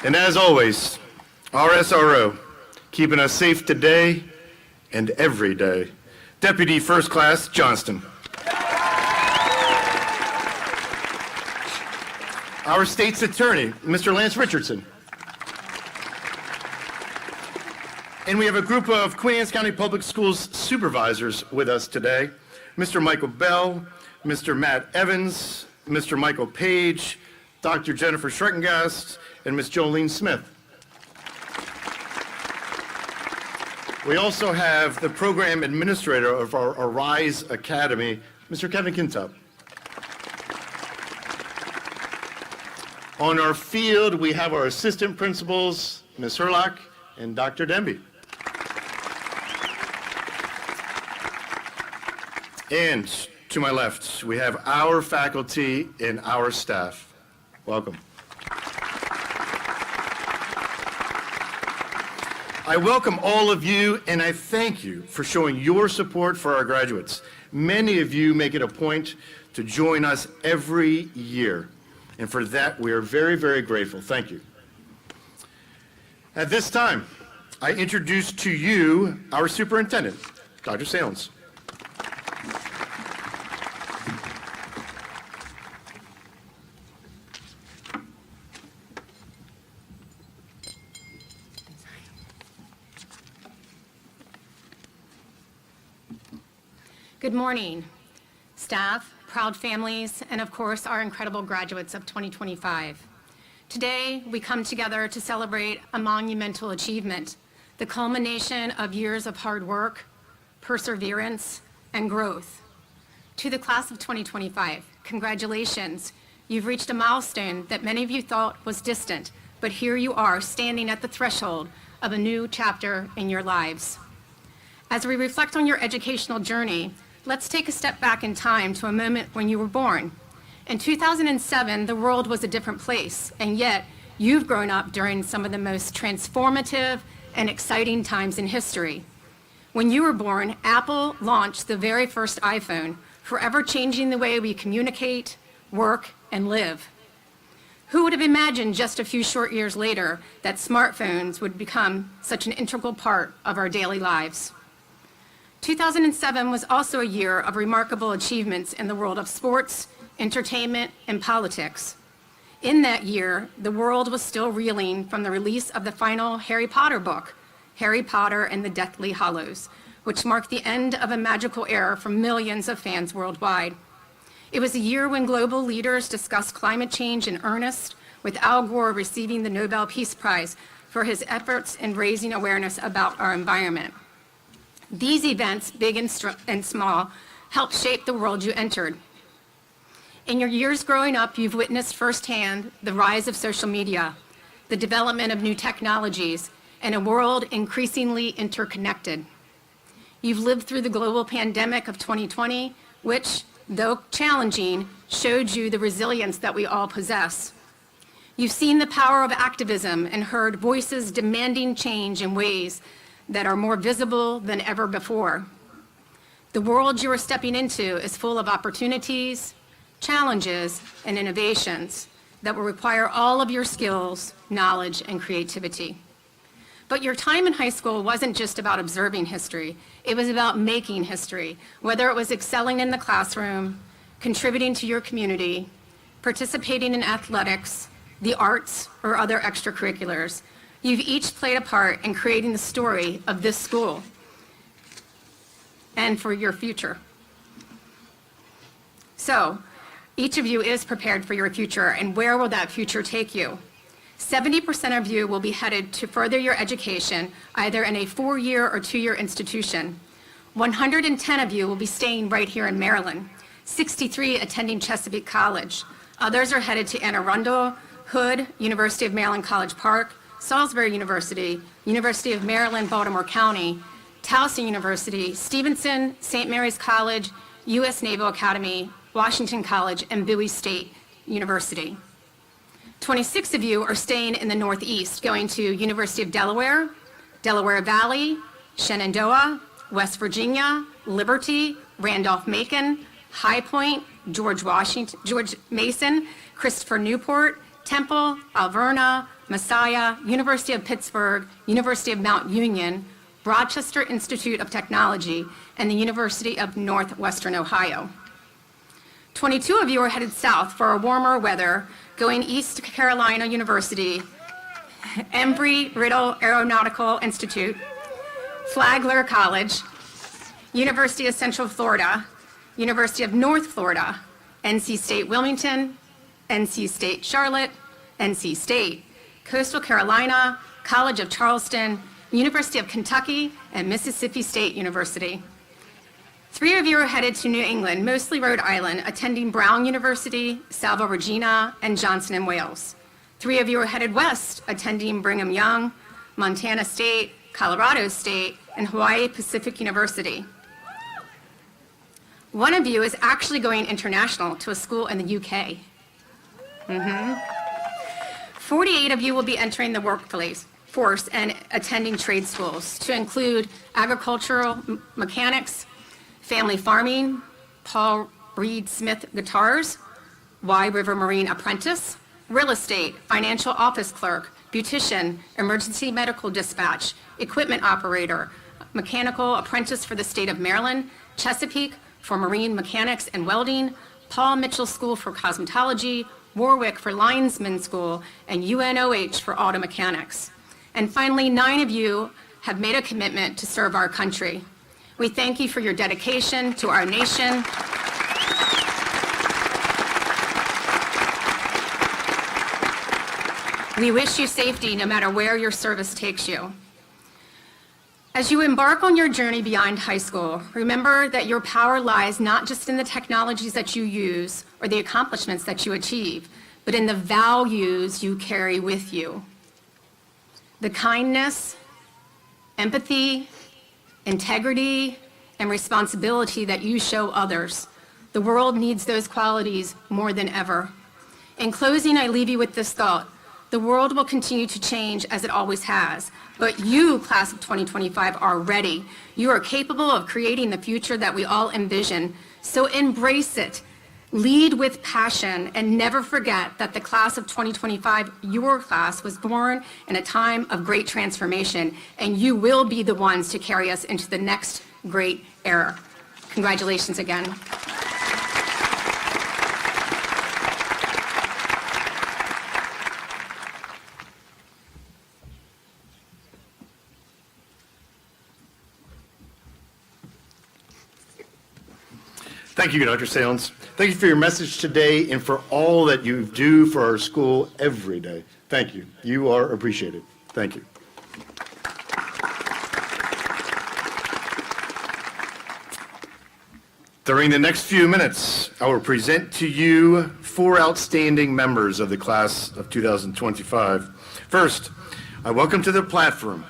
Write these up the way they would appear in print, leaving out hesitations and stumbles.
And as always, our SRO, keeping us safe today and every day, Deputy First Class Johnston. Our state's attorney, Mr. Lance Richardson. And we have a group of Queen Anne's County Public Schools supervisors with us today. Mr. Michael Bell, Mr. Matt Evans, Mr. Michael Page, Dr. Jennifer Schreckengast, and Ms. Jolene Smith. We also have the program administrator of our Arise Academy, Mr. Kevin Kintop. On our field, we have our assistant principals, Ms. Herlock and Dr. Demby. And to my left, we have our faculty and our staff. Welcome. I welcome all of you, and I thank you for showing your support for our graduates. Many of you make it a point to join us every year, and for that, we are very, very grateful. Thank you. At this time, I introduce to you our superintendent, Dr. Salins. Good morning, staff, proud families, and of course, our incredible graduates of 2025. Today, we come together to celebrate a monumental achievement, the culmination of years of hard work, perseverance, and growth. To the class of 2025, congratulations. You've reached a milestone that many of you thought was distant, but here you are standing at the threshold of a new chapter in your lives. As we reflect on your educational journey, let's take a step back in time to a moment when you were born. In 2007, the world was a different place, and yet you've grown up during some of the most transformative and exciting times in history. When you were born, Apple launched the very first iPhone, forever changing the way we communicate, work, and live. Who would have imagined just a few short years later that smartphones would become such an integral part of our daily lives? 2007 was also a year of remarkable achievements in the world of sports, entertainment, and politics. In that year, the world was still reeling from the release of the final Harry Potter book, Harry Potter and the Deathly Hallows, which marked the end of a magical era for millions of fans worldwide. It was a year when global leaders discussed climate change in earnest, with Al Gore receiving the Nobel Peace Prize for his efforts in raising awareness about our environment. These events, big and small, helped shape the world you entered. In your years growing up, you've witnessed firsthand the rise of social media, the development of new technologies, and a world increasingly interconnected. You've lived through the global pandemic of 2020, which, though challenging, showed you the resilience that we all possess. You've seen the power of activism and heard voices demanding change in ways that are more visible than ever before. The world you are stepping into is full of opportunities, challenges, and innovations that will require all of your skills, knowledge, and creativity. But your time in high school wasn't just about observing history. It was about making history, whether it was excelling in the classroom, contributing to your community, participating in athletics, the arts, or other extracurriculars. You've each played a part in creating the story of this school and for your future. So, each of you is prepared for your future, and where will that future take you? 70% of you will be headed to further your education, either in a 4-year or 2-year institution. 110 of you will be staying right here in Maryland, 63 attending Chesapeake College. Others are headed to Anne Arundel, Hood, University of Maryland College Park, Salisbury University, University of Maryland, Baltimore County, Towson University, Stevenson, St. Mary's College, U.S. Naval Academy, Washington College, and Bowie State University. 26 of you are staying in the Northeast, going to University of Delaware, Delaware Valley, Shenandoah, West Virginia, Liberty, Randolph-Macon, High Point, George Mason, Christopher Newport, Temple, Alverna, Messiah, University of Pittsburgh, University of Mount Union, Rochester Institute of Technology, and the University of Northwestern Ohio. 22 of you are headed south for warmer weather, going east to Carolina University, Embry-Riddle Aeronautical Institute, Flagler College, University of Central Florida, University of North Florida, NC State Wilmington, NC State Charlotte, NC State, Coastal Carolina, College of Charleston, University of Kentucky, and Mississippi State University. 3 of you are headed to New England, mostly Rhode Island, attending Brown University, Salvo Regina, and Johnson & Wales. 3 of you are headed west, attending Brigham Young, Montana State, Colorado State, and Hawaii Pacific University. 1 of you is actually going international to a school in the UK. 48 of you will be entering the workforce and attending trade schools, to include agricultural mechanics, family farming, Paul Reed Smith guitars, Y River Marine apprentice, real estate, financial office clerk, beautician, emergency medical dispatch, equipment operator, mechanical apprentice for the state of Maryland, Chesapeake for marine mechanics and welding, Paul Mitchell School for cosmetology, Warwick for linesman school, and UNOH for auto mechanics. And finally, 9 of you have made a commitment to serve our country. We thank you for your dedication to our nation. We wish you safety no matter where your service takes you. As you embark on your journey beyond high school, remember that your power lies not just in the technologies that you use or the accomplishments that you achieve, but in the values you carry with you. The kindness, empathy, integrity, and responsibility that you show others. The world needs those qualities more than ever. In closing, I leave you with this thought. The world will continue to change as it always has, but you, class of 2025, are ready. You are capable of creating the future that we all envision, so embrace it. Lead with passion, and never forget that the class of 2025, your class, was born in a time of great transformation, and you will be the ones to carry us into the next great era. Congratulations again. Thank you, Dr. Salins. Thank you for your message today and for all that you do for our school every day. Thank you. You are appreciated. Thank you. During the next few minutes, I will present to you 4 outstanding members of the class of 2025. First, I welcome to the platform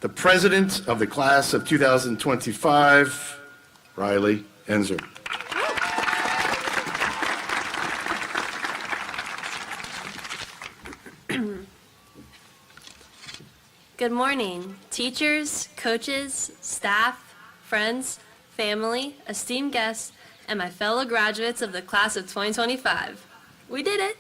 the president of the class of 2025, Riley Enzer. Good morning, teachers, coaches, staff, friends, family, esteemed guests, and my fellow graduates of the class of 2025. We did it!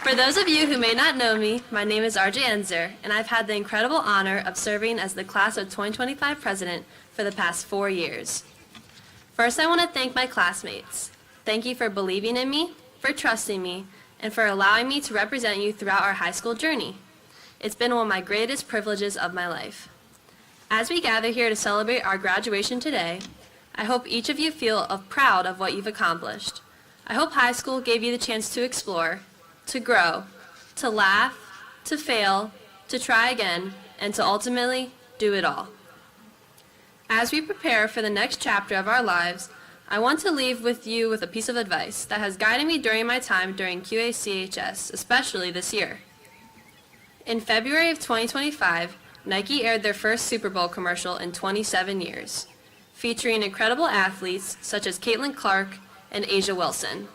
For those of you who may not know me, my name is RJ Enzer, and I've had the incredible honor of serving as the class of 2025 president for the past 4 years. First, I want to thank my classmates. Thank you for believing in me, for trusting me, and for allowing me to represent you throughout our high school journey. It's been one of my greatest privileges of my life. As we gather here to celebrate our graduation today, I hope each of you feel proud of what you've accomplished. I hope high school gave you the chance to explore, to grow, to laugh, to fail, to try again, and to ultimately do it all. As we prepare for the next chapter of our lives, I want to leave with you with a piece of advice that has guided me during my time during QACHS, especially this year. In February of 2025, Nike aired their first Super Bowl commercial in 27 years, featuring incredible athletes such as Caitlin Clark and Asia Wilson.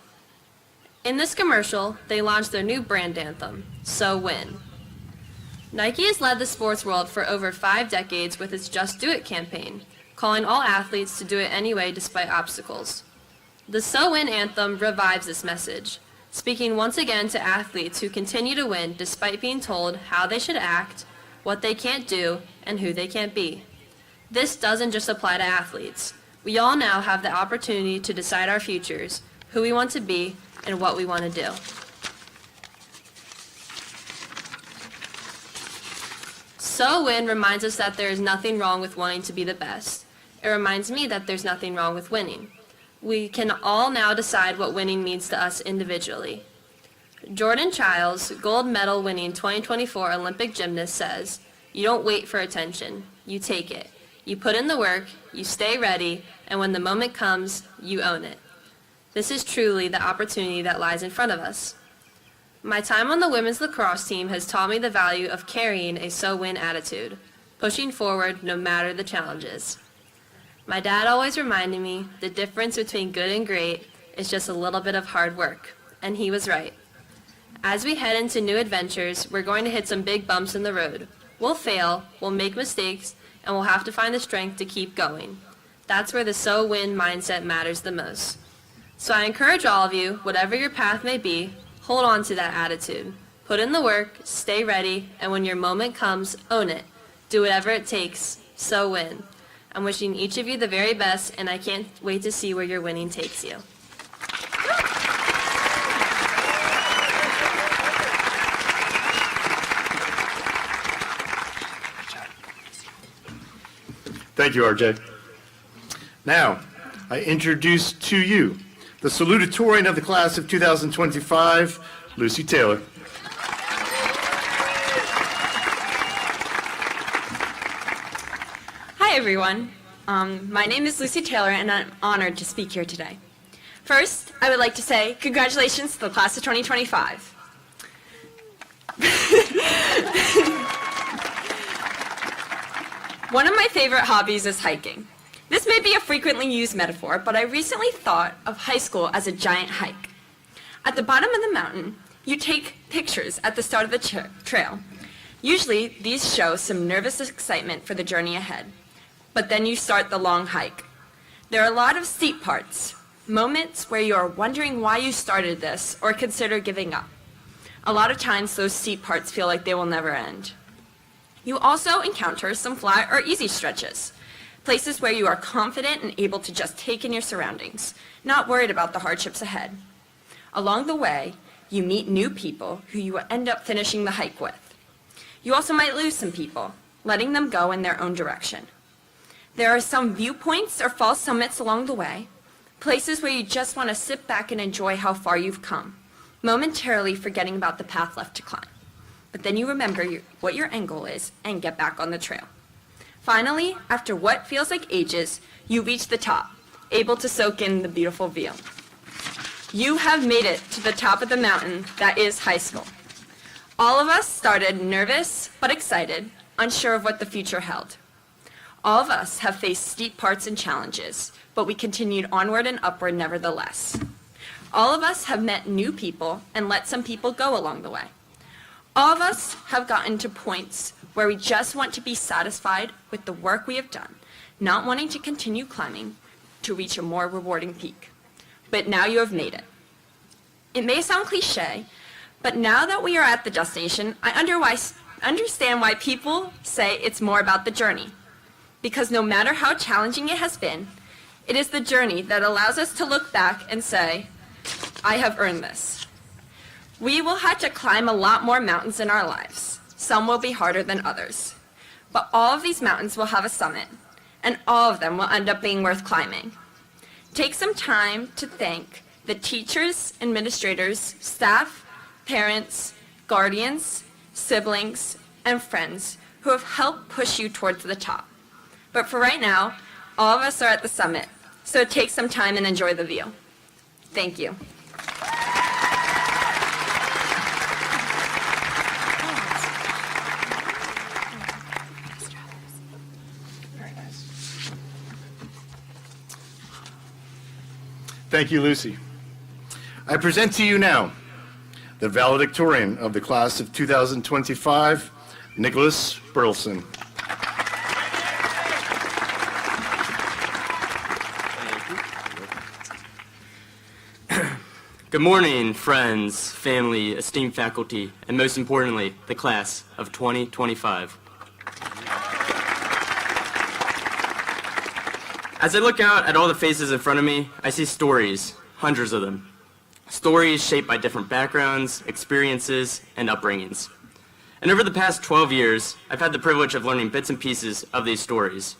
In this commercial, they launched their new brand anthem, So Win. Nike has led the sports world for over 5 decades with its Just Do It campaign, calling all athletes to do it anyway despite obstacles. The So Win anthem revives this message, speaking once again to athletes who continue to win despite being told how they should act, what they can't do, and who they can't be. This doesn't just apply to athletes. We all now have the opportunity to decide our futures, who we want to be, and what we want to do. So Win reminds us that there is nothing wrong with wanting to be the best. It reminds me that there's nothing wrong with winning. We can all now decide what winning means to us individually. Jordan Childs, gold medal winning 2024 Olympic gymnast, says, "You don't wait for attention, you take it. You put in the work, you stay ready, and when the moment comes, you own it." This is truly the opportunity that lies in front of us. My time on the women's lacrosse team has taught me the value of carrying a so-win attitude, pushing forward no matter the challenges. My dad always reminded me the difference between good and great is just a little bit of hard work, and he was right. As we head into new adventures, we're going to hit some big bumps in the road. We'll fail, we'll make mistakes, and we'll have to find the strength to keep going. That's where the so-win mindset matters the most. So I encourage all of you, whatever your path may be, hold on to that attitude. Put in the work, stay ready, and when your moment comes, own it. Do whatever it takes, so win. I'm wishing each of you the very best, and I can't wait to see where your winning takes you. Thank you, RJ. Now, I introduce to you the salutatorian of the class of 2025, Lucy Taylor. Hi, everyone. My name is Lucy Taylor, and I'm honored to speak here today. First, I would like to say congratulations to the class of 2025. One of my favorite hobbies is hiking. This may be a frequently used metaphor, but I recently thought of high school as a giant hike. At the bottom of the mountain, you take pictures at the start of the trail. Usually, these show some nervous excitement for the journey ahead. But then you start the long hike. There are a lot of steep parts, moments where you are wondering why you started this or consider giving up. A lot of times, those steep parts feel like they will never end. You also encounter some flat or easy stretches, places where you are confident and able to just take in your surroundings, not worried about the hardships ahead. Along the way, you meet new people who you will end up finishing the hike with. You also might lose some people, letting them go in their own direction. There are some viewpoints or false summits along the way, places where you just want to sit back and enjoy how far you've come, momentarily forgetting about the path left to climb. But then you remember what your end goal is and get back on the trail. Finally, after what feels like ages, you reach the top, able to soak in the beautiful view. You have made it to the top of the mountain that is high school. All of us started nervous but excited, unsure of what the future held. All of us have faced steep parts and challenges, but we continued onward and upward nevertheless. All of us have met new people and let some people go along the way. All of us have gotten to points where we just want to be satisfied with the work we have done, not wanting to continue climbing to reach a more rewarding peak. But now you have made it. It may sound cliche, but now that we are at the destination, I understand why people say it's more about the journey. Because no matter how challenging it has been, it is the journey that allows us to look back and say, I have earned this. We will have to climb a lot more mountains in our lives. Some will be harder than others. But all of these mountains will have a summit, and all of them will end up being worth climbing. Take some time to thank the teachers, administrators, staff, parents, guardians, siblings, and friends who have helped push you towards the top. But for right now, all of us are at the summit, so take some time and enjoy the view. Thank you. Thank you, Lucy. I present to you now the valedictorian of the class of 2025, Nicholas Burleson. Good morning, friends, family, esteemed faculty, and most importantly, the class of 2025. As I look out at all the faces in front of me, I see stories, hundreds of them. Stories shaped by different backgrounds, experiences, and upbringings. And over the past 12 years, I've had the privilege of learning bits and pieces of these stories.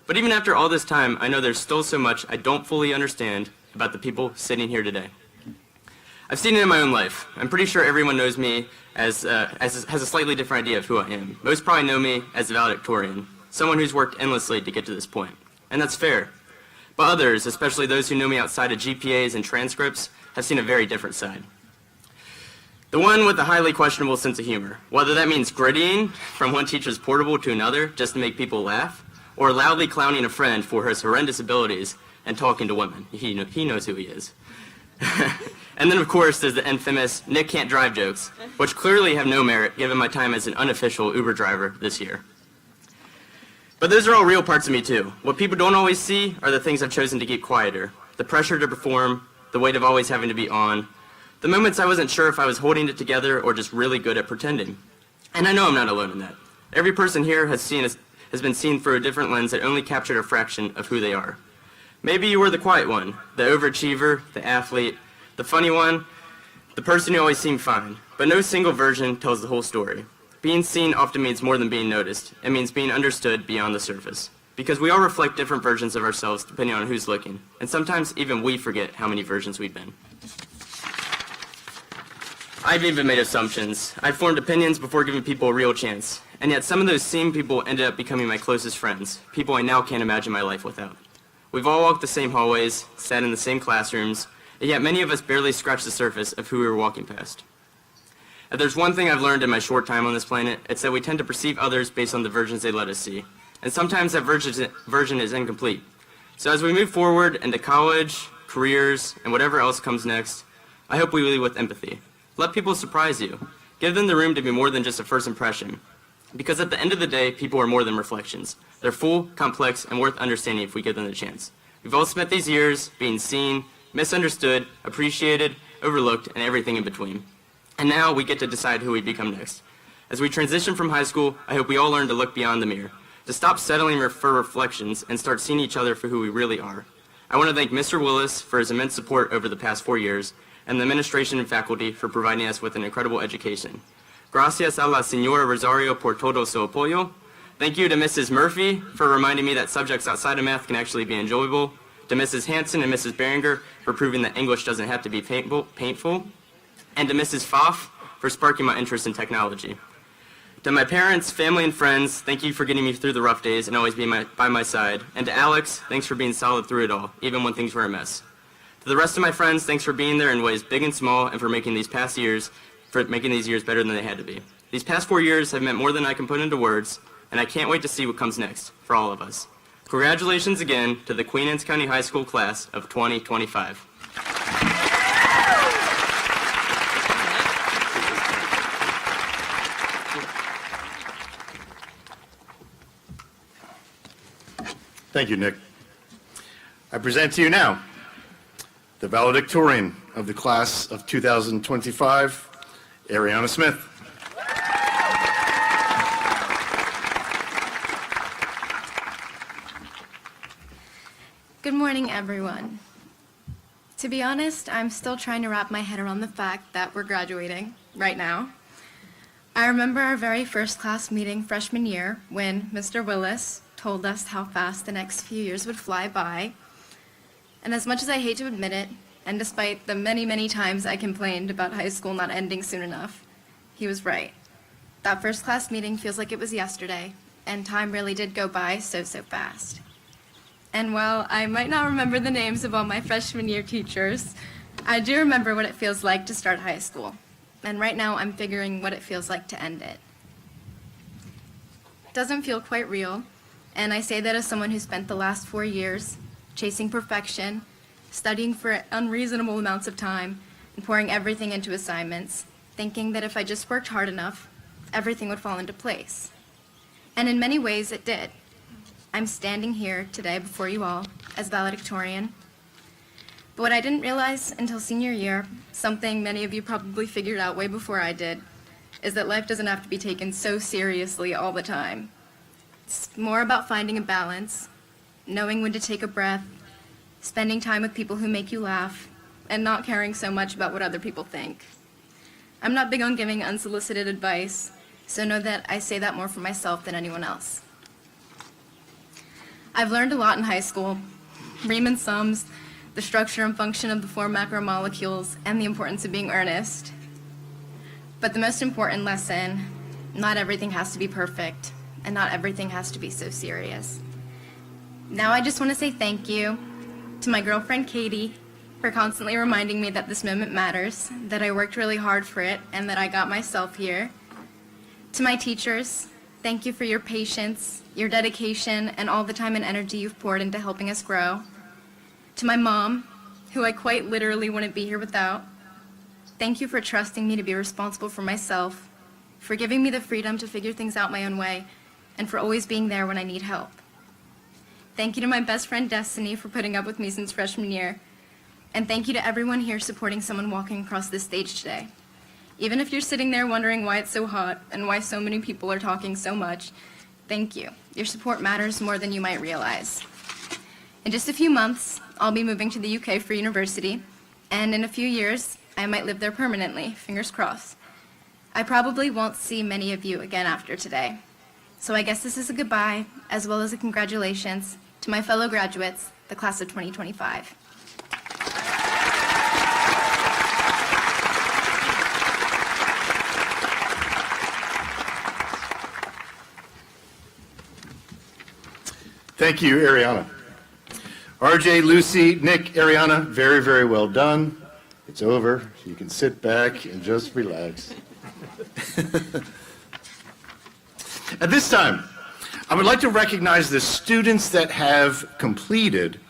But even after all this time, I know there's still so much I don't fully understand about the people sitting here today. I've seen it in my own life. I'm pretty sure everyone knows me has a slightly different idea of who I am. Most probably know me as a valedictorian, someone who's worked endlessly to get to this point. And that's fair. But others, especially those who know me outside of GPAs and transcripts, have seen a very different side. The one with a highly questionable sense of humor, whether that means grittying from one teacher's portable to another just to make people laugh, or loudly clowning a friend for his horrendous abilities and talking to women. He knows who he is. And then, of course, there's the infamous Nick can't drive jokes, which clearly have no merit given my time as an unofficial Uber driver this year. But those are all real parts of me, too. What people don't always see are the things I've chosen to keep quieter. The pressure to perform, the weight of always having to be on, the moments I wasn't sure if I was holding it together or just really good at pretending. And I know I'm not alone in that. Every person here has been seen through a different lens that only captured a fraction of who they are. Maybe you were the quiet one, the overachiever, the athlete, the funny one, the person who always seemed fine. But no single version tells the whole story. Being seen often means more than being noticed. It means being understood beyond the surface. Because we all reflect different versions of ourselves depending on who's looking. And sometimes even we forget how many versions we've been. I've even made assumptions. I've formed opinions before giving people a real chance. And yet some of those same people ended up becoming my closest friends, people I now can't imagine my life without. We've all walked the same hallways, sat in the same classrooms, and yet many of us barely scratch the surface of who we were walking past. If there's one thing I've learned in my short time on this planet, it's that we tend to perceive others based on the versions they let us see. And sometimes that version is incomplete. So as we move forward into college, careers, and whatever else comes next, I hope we lead with empathy. Let people surprise you. Give them the room to be more than just a first impression. Because at the end of the day, people are more than reflections. They're full, complex, and worth understanding if we give them the chance. We've all spent these years being seen, misunderstood, appreciated, overlooked, and everything in between. And now we get to decide who we become next. As we transition from high school, I hope we all learn to look beyond the mirror, to stop settling for reflections and start seeing each other for who we really are. I want to thank Mr. Willis for his immense support over the past 4 years, and the administration and faculty for providing us with an incredible education. Gracias a la señora Rosario por todo su apoyo. Thank you to Mrs. Murphy for reminding me that subjects outside of math can actually be enjoyable. To Mrs. Hanson and Mrs. Behringer for proving that English doesn't have to be painful. And to Mrs. Pfaff for sparking my interest in technology. To my parents, family, and friends, thank you for getting me through the rough days and always being by my side. And to Alex, thanks for being solid through it all, even when things were a mess. To the rest of my friends, thanks for being there in ways big and small and for making these years better than they had to be. These past 4 years have meant more than I can put into words, and I can't wait to see what comes next for all of us. Congratulations again to the Queen Anne's County High School class of 2025. Thank you, Nick. I present to you now the valedictorian of the class of 2025, Ariana Smith. Good morning, everyone. To be honest, I'm still trying to wrap my head around the fact that we're graduating right now. I remember our very first class meeting freshman year when Mr. Willis told us how fast the next few years would fly by. And as much as I hate to admit it, and despite the many, many times I complained about high school not ending soon enough, he was right. That first class meeting feels like it was yesterday, and time really did go by so fast. And while I might not remember the names of all my freshman year teachers, I do remember what it feels like to start high school. And right now I'm figuring what it feels like to end it. It doesn't feel quite real, and I say that as someone who spent the last 4 years chasing perfection, studying for unreasonable amounts of time, and pouring everything into assignments, thinking that if I just worked hard enough, everything would fall into place. And in many ways it did. I'm standing here today before you all as valedictorian. But what I didn't realize until senior year, something many of you probably figured out way before I did, is that life doesn't have to be taken so seriously all the time. It's more about finding a balance, knowing when to take a breath, spending time with people who make you laugh, and not caring so much about what other people think. I'm not big on giving unsolicited advice, so know that I say that more for myself than anyone else. I've learned a lot in high school, Riemann sums, the structure and function of the 4 macromolecules, and the importance of being earnest. But the most important lesson, not everything has to be perfect, and not everything has to be so serious. Now I just want to say thank you to my girlfriend Katie for constantly reminding me that this moment matters, that I worked really hard for it, and that I got myself here. To my teachers, thank you for your patience, your dedication, and all the time and energy you've poured into helping us grow. To my mom, who I quite literally wouldn't be here without, thank you for trusting me to be responsible for myself, for giving me the freedom to figure things out my own way, and for always being there when I need help. Thank you to my best friend Destiny for putting up with me since freshman year, and thank you to everyone here supporting someone walking across this stage today. Even if you're sitting there wondering why it's so hot and why so many people are talking so much, thank you. Your support matters more than you might realize. In just a few months, I'll be moving to the UK for university, and in a few years, I might live there permanently, fingers crossed. I probably won't see many of you again after today. So I guess this is a goodbye, as well as a congratulations to my fellow graduates, the class of 2025. Thank you, Ariana. RJ, Lucy, Nick, Ariana, very, very well done. It's over. You can sit back and just relax. At this time, I would like to recognize the students that have completed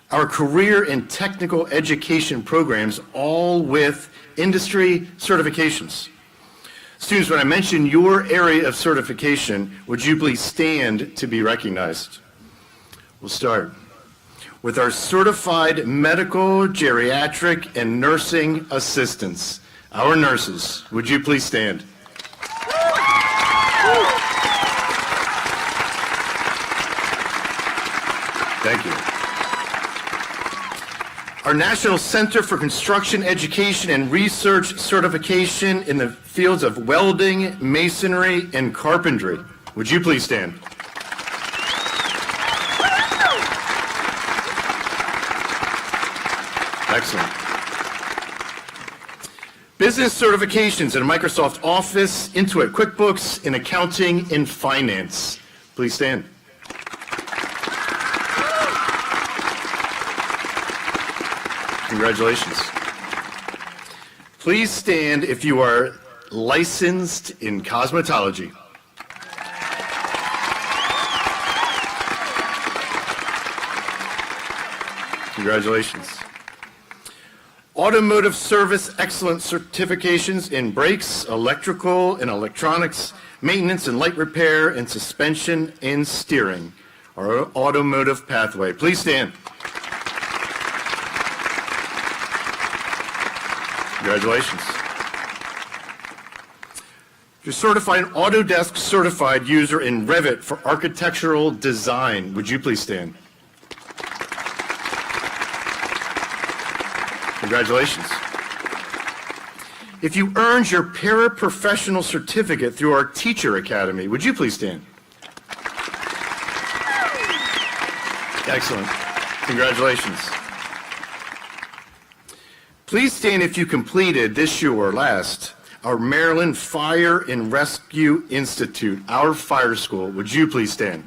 our career and technical education programs, all with industry certifications. Students, when I mention your area of certification, would you please stand to be recognized? We'll start with our certified medical, geriatric, and nursing assistants. Our nurses, would you please stand? Thank you. Our National Center for Construction Education and Research certification in the fields of welding, masonry, and carpentry. Would you please stand? Excellent. Business certifications in Microsoft Office, Intuit QuickBooks, in accounting and finance. Please stand. Congratulations. Please stand if you are licensed in cosmetology. Congratulations. Automotive service excellence certifications in brakes, electrical and electronics, maintenance and light repair, and suspension and steering. Our automotive pathway. Please stand. Congratulations. You're certified Autodesk certified user in Revit for architectural design. Would you please stand? Congratulations. If you earned your paraprofessional certificate through our Teacher Academy, would you please stand? Excellent. Congratulations. Please stand if you completed this year or last our Maryland Fire and Rescue Institute, our fire school. Would you please stand?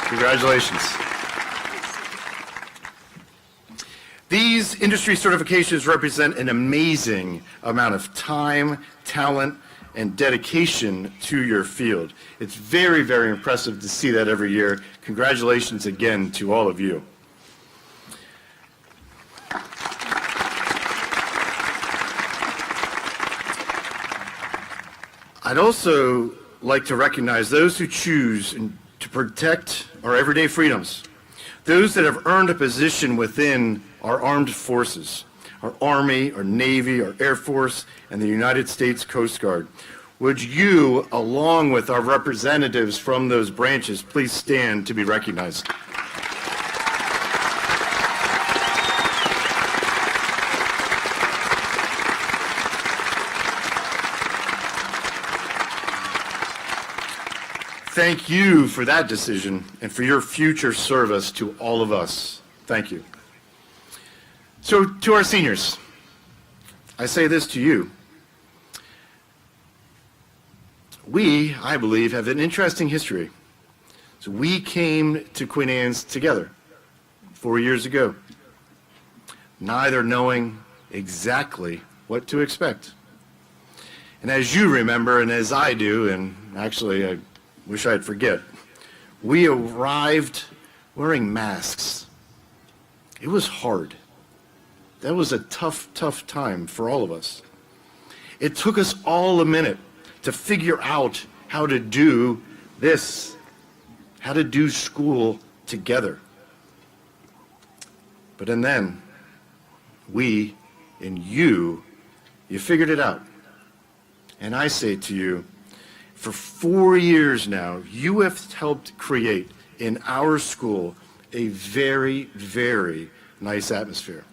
Congratulations. These industry certifications represent an amazing amount of time, talent, and dedication to your field. It's very, very impressive to see that every year. Congratulations again to all of you. I'd also like to recognize those who choose to protect our everyday freedoms, those that have earned a position within our armed forces, our Army, our Navy, our Air Force, and the United States Coast Guard. Would you, along with our representatives from those branches, please stand to be recognized? Thank you for that decision and for your future service to all of us. Thank you. So, to our seniors, I say this to you. We, I believe, have an interesting history. So we came to Queen Anne's together 4 years ago, neither knowing exactly what to expect. And as you remember, and as I do, and actually I wish I'd forget, we arrived wearing masks. It was hard. That was a tough, tough time for all of us. It took us all a minute to figure out how to do this, how to do school together. But and then, we and you figured it out. And I say to you, for 4 years now, you have helped create in our school a very, very nice atmosphere.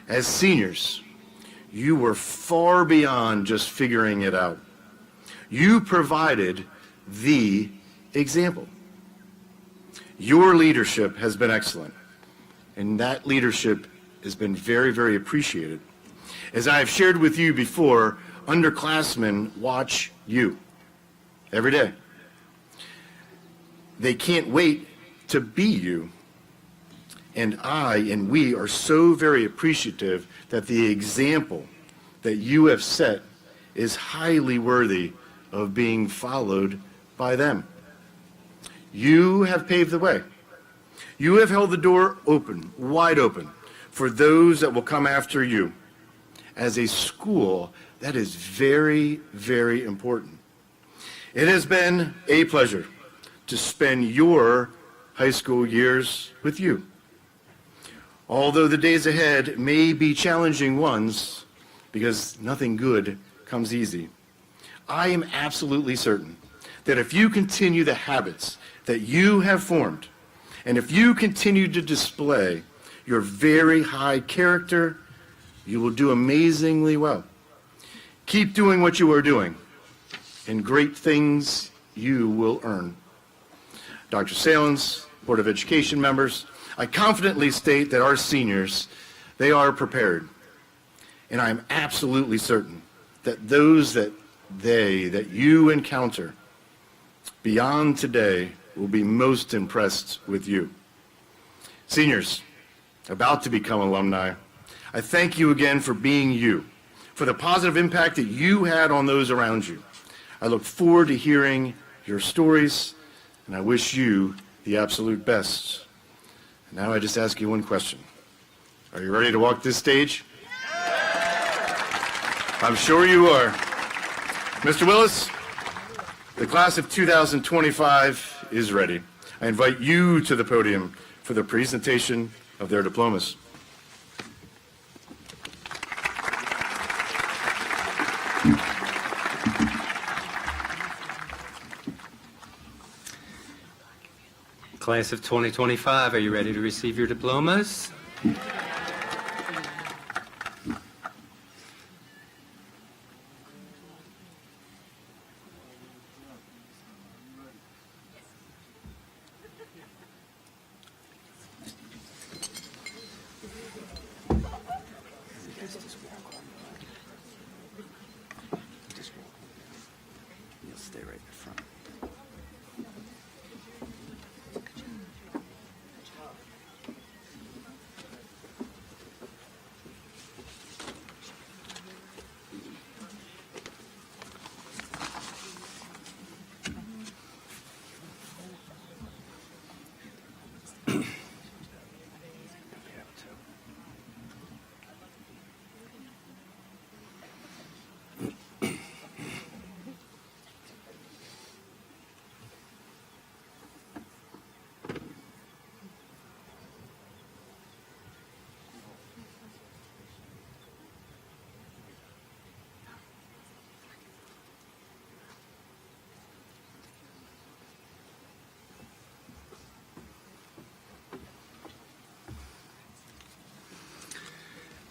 As seniors, you were far beyond just figuring it out. You provided the example. Your leadership has been excellent, and that leadership has been very, very appreciated. As I have shared with you before, underclassmen watch you every day. They can't wait to be you. And I and we are so very appreciative that the example that you have set is highly worthy of being followed by them. You have paved the way. You have held the door open, wide open, for those that will come after you. As a school, that is very, very important. It has been a pleasure to spend your high school years with you. Although the days ahead may be challenging ones, because nothing good comes easy, I am absolutely certain that if you continue the habits that you have formed, and if you continue to display your very high character, you will do amazingly well. Keep doing what you are doing, and great things you will earn. Dr. Salins, Board of Education members, I confidently state that our seniors, they are prepared. And I am absolutely certain that those that you encounter beyond today will be most impressed with you. Seniors, about to become alumni, I thank you again for being you, for the positive impact that you had on those around you. I look forward to hearing your stories, and I wish you the absolute best. Now I just ask you one question. Are you ready to walk this stage? I'm sure you are. Mr. Willis, the class of 2025 is ready. I invite you to the podium for the presentation of their diplomas. Class of 2025, are you ready to receive your diplomas? Stay right in front.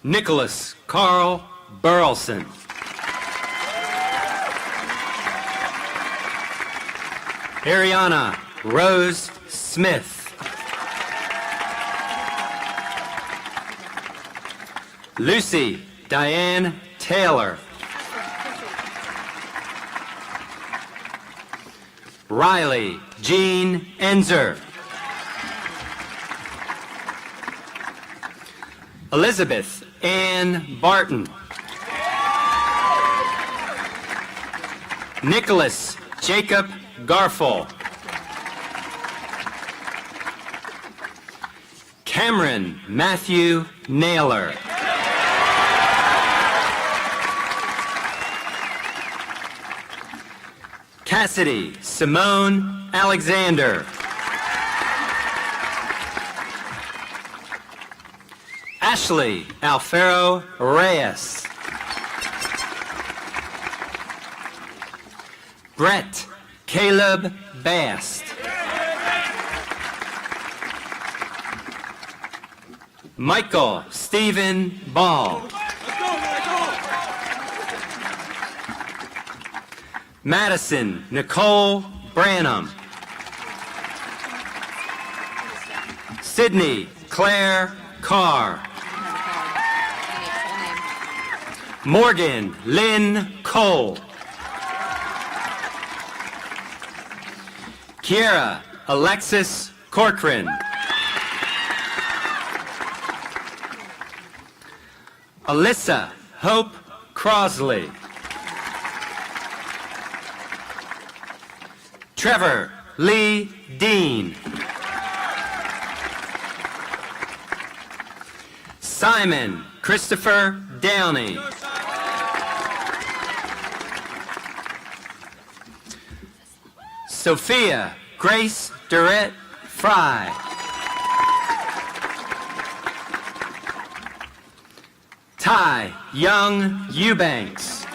Nicholas Carl Burleson. Ariana Rose Smith. Lucy Diane Taylor. Riley Jean Enzer. Elizabeth Ann Barton. Nicholas Jacob Garful. Cameron Matthew Naylor. Cassidy Simone Alexander. Ashley Alfaro Reyes. Brett Caleb Bast. Michael Stephen Ball. Madison Nicole Branham. Sydney Claire Carr. Morgan Lynn Cole. Kiera Alexis Corcoran. Alyssa Hope Crosley. Trevor Lee Dean. Simon Christopher Downey. Sophia Grace Durrett Fry. Ty Young Eubanks.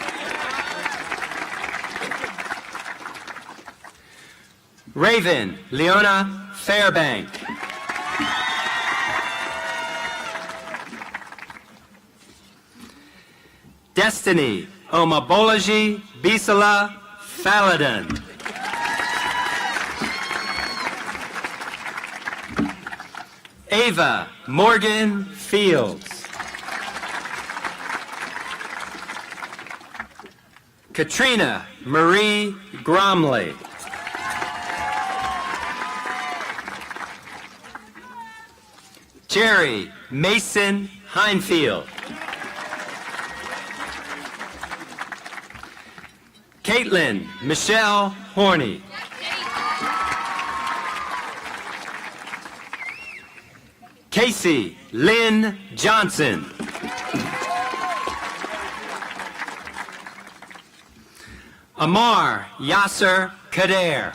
Raven Leona Fairbank. Destiny Omabolaji Bisala Faladin. Ava Morgan Fields. Katrina Marie Gromley. Jerry Mason Heinfield. Caitlin Michelle Horney. Casey Lynn Johnson. Amar Yasser Kader.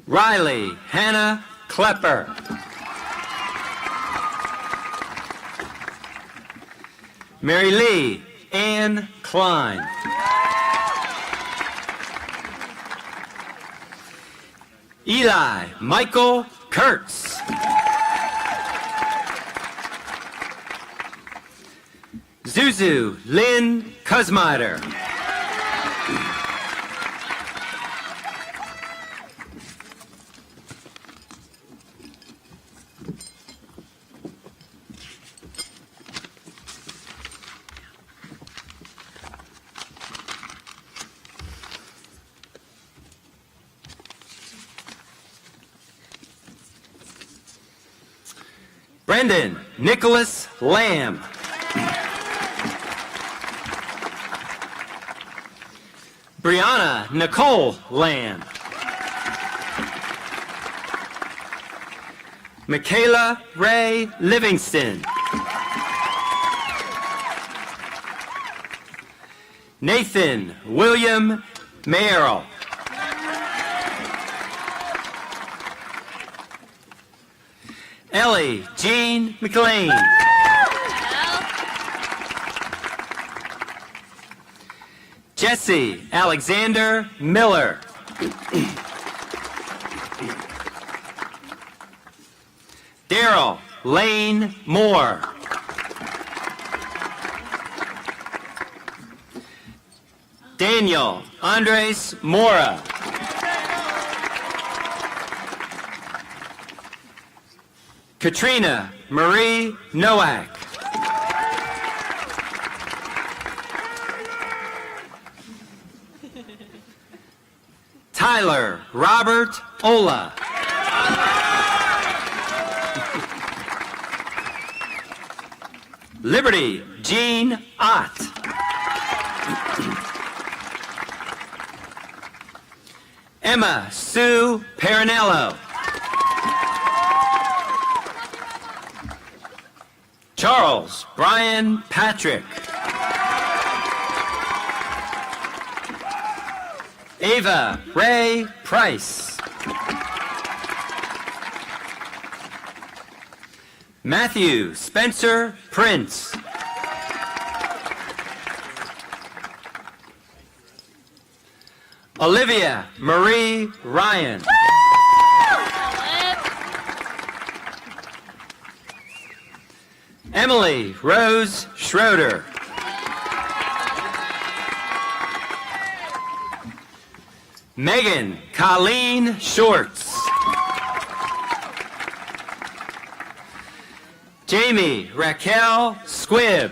Riley Hannah Klepper. Mary Lee Ann Klein. Eli Michael Kurtz. Zuzu Lynn Kuzmider. Brendan Nicholas Lamb. Brianna Nicole Lamb. Michaela Ray Livingston. Nathan William Merrill. Ellie Jean McLean. Jesse Alexander Miller. Cheryl Lane Moore. Daniel Andres Mora. Katrina Marie Nowak. Tyler Robert Ola. Liberty Jean Ott. Emma Sue Parinello. Charles Brian Patrick. Ava Ray Price. Matthew Spencer Prince. Olivia Marie Ryan. Emily Rose Schroeder. Megan Colleen Shorts. Jamie Raquel Squibb.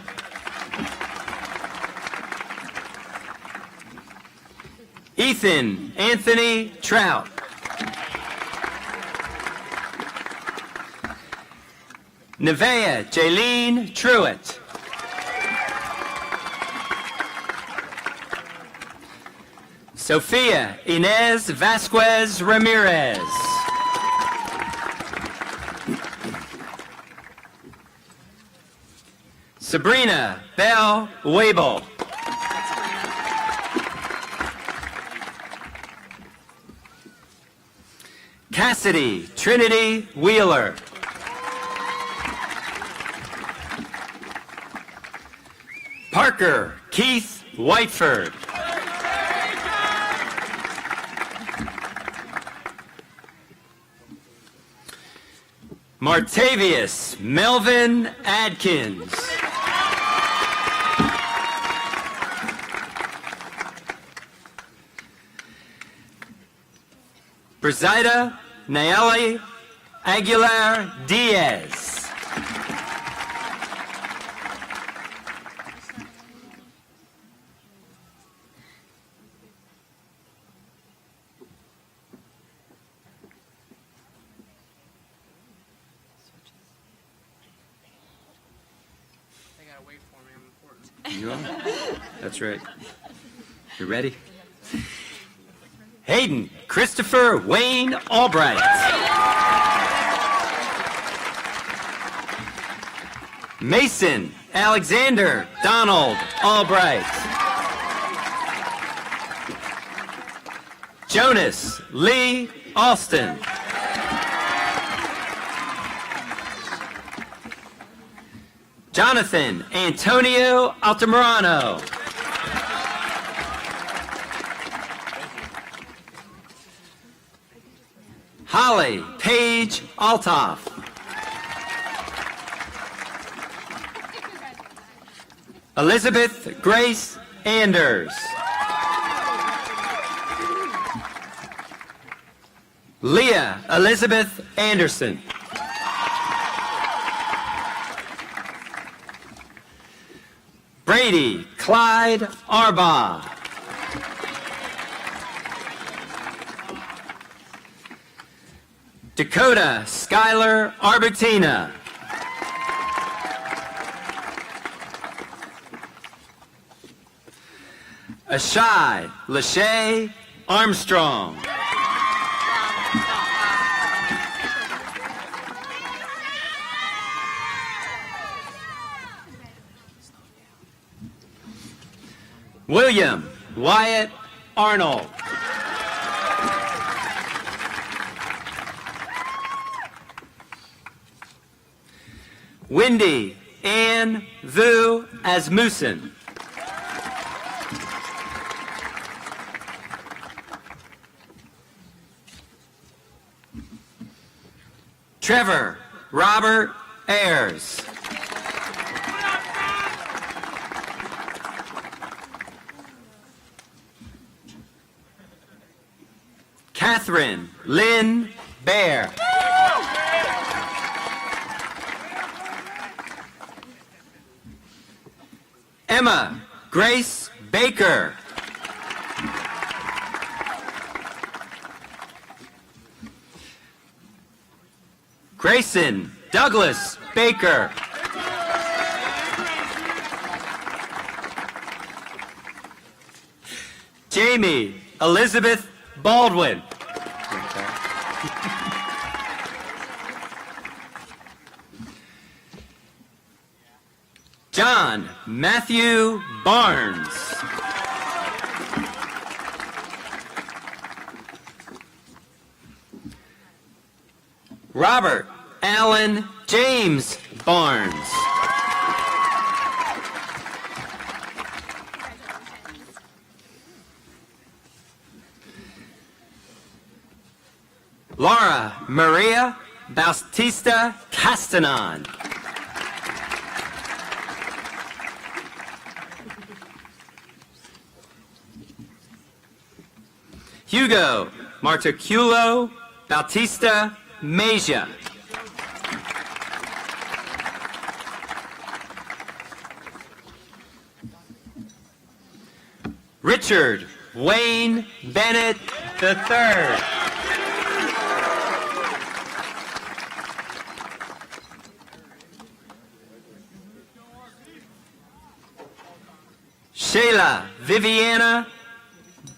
Ethan Anthony Trout. Nevea Jaylene Truitt. Sophia Inez Vasquez Ramirez. Sabrina Bell Wabel. Cassidy Trinity Wheeler. Parker Keith Whiteford. Martavius Melvin Adkins. Brizida Nayeli Aguilar Diaz. They gotta wait for me, I'm important. You are? That's right. You ready? Hayden Christopher Wayne Albright. Mason Alexander Donald Albright. Jonas Lee Alston. Jonathan Antonio Altamirano. Holly Paige Altoff. Elizabeth Grace Anders. Leah Elizabeth Anderson. Brady Clyde Arbaugh. Dakota Skylar Arbutina. Ashai Lachey Armstrong. William Wyatt Arnold. Wendy Ann Vu Asmussen. Trevor Robert Ayers. Catherine Lynn Bear. Emma Grace Baker. Grayson Douglas Baker. Jamie Elizabeth Baldwin. John Matthew Barnes. Robert Allen James Barnes. Laura Maria Bautista Castanon. Hugo Marticulo Bautista Meja. Richard Wayne Bennett III. Shayla Viviana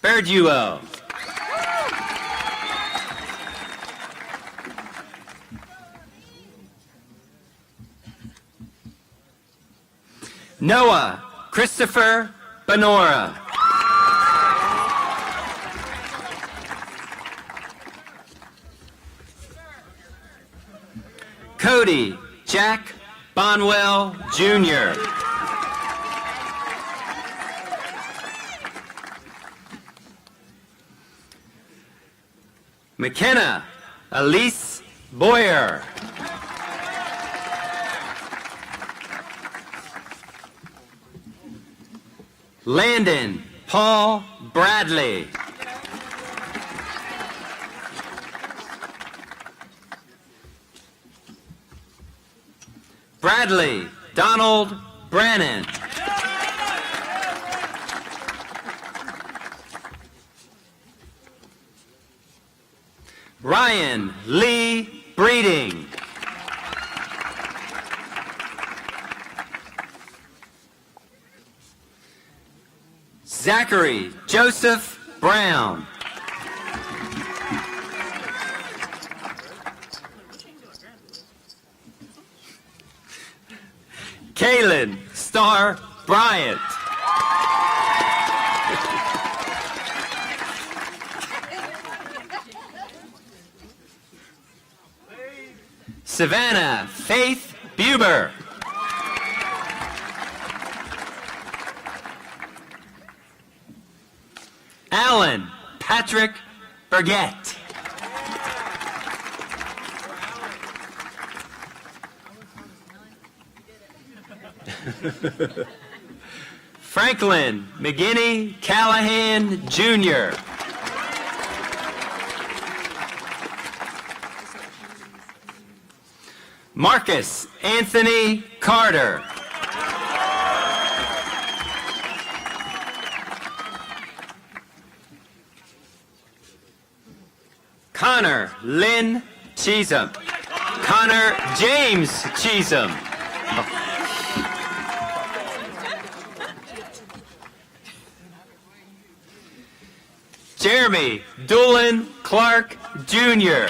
Berduo. Noah Christopher Benora. Cody Jack Bonwell Jr. McKenna Elise Boyer. Landon Paul Bradley. Bradley Donald Brannon. Ryan Lee Breeding. Zachary Joseph Brown. Kaylin Starr Bryant. Savannah Faith Buber. Alan Patrick Burgett. Franklin McGinney Callahan Jr. Marcus Anthony Carter. Connor Lynn Cheatham. Connor James Cheatham. Jeremy Doolin Clark Jr.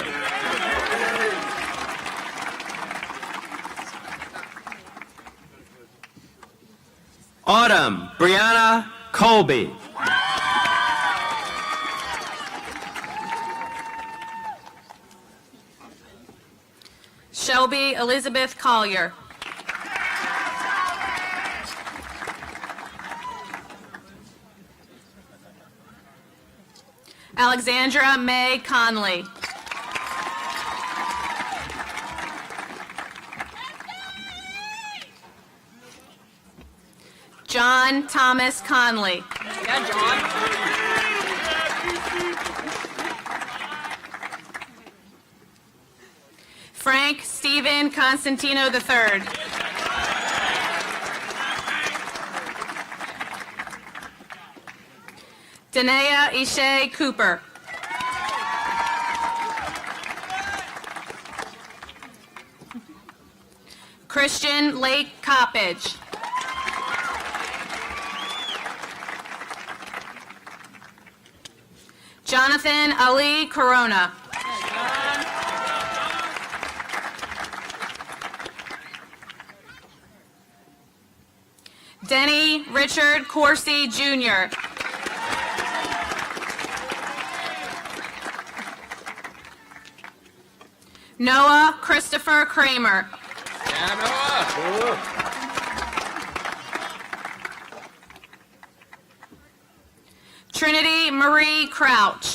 Autumn Brianna Colby. Shelby Elizabeth Collier. Alexandra May Conley. John Thomas Conley. Yeah, John. Frank Stephen Constantino III. Danae Ishe Cooper. Christian Lake Coppage. Jonathan Ali Corona. Denny Richard Corsi Jr. Noah Christopher Kramer. Trinity Marie Crouch.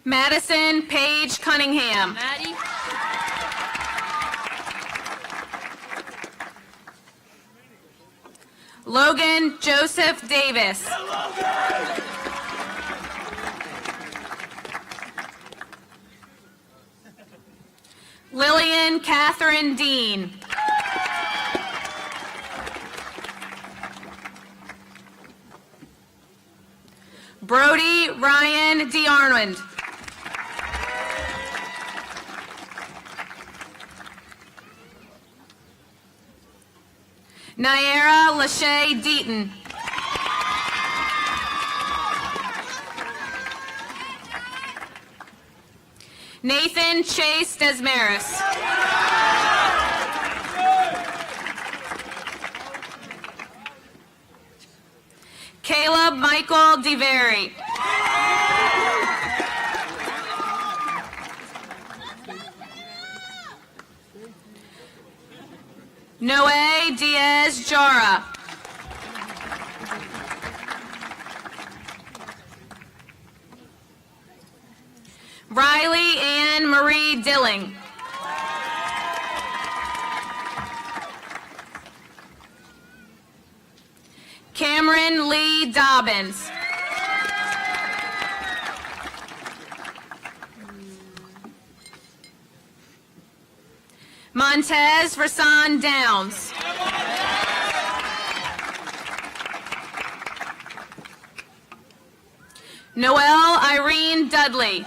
Madison Paige Cunningham. Maddie. Logan Joseph Davis. Lillian Catherine Dean. Brody Ryan DeArmond. Naira Lachey Deaton. Nathan Chase Desmaris. Caleb Michael DeVary. Noe Diaz Jara. Riley Ann Marie Dilling. Cameron Lee Dobbins. Montez Rasan Downs. Noelle Irene Dudley.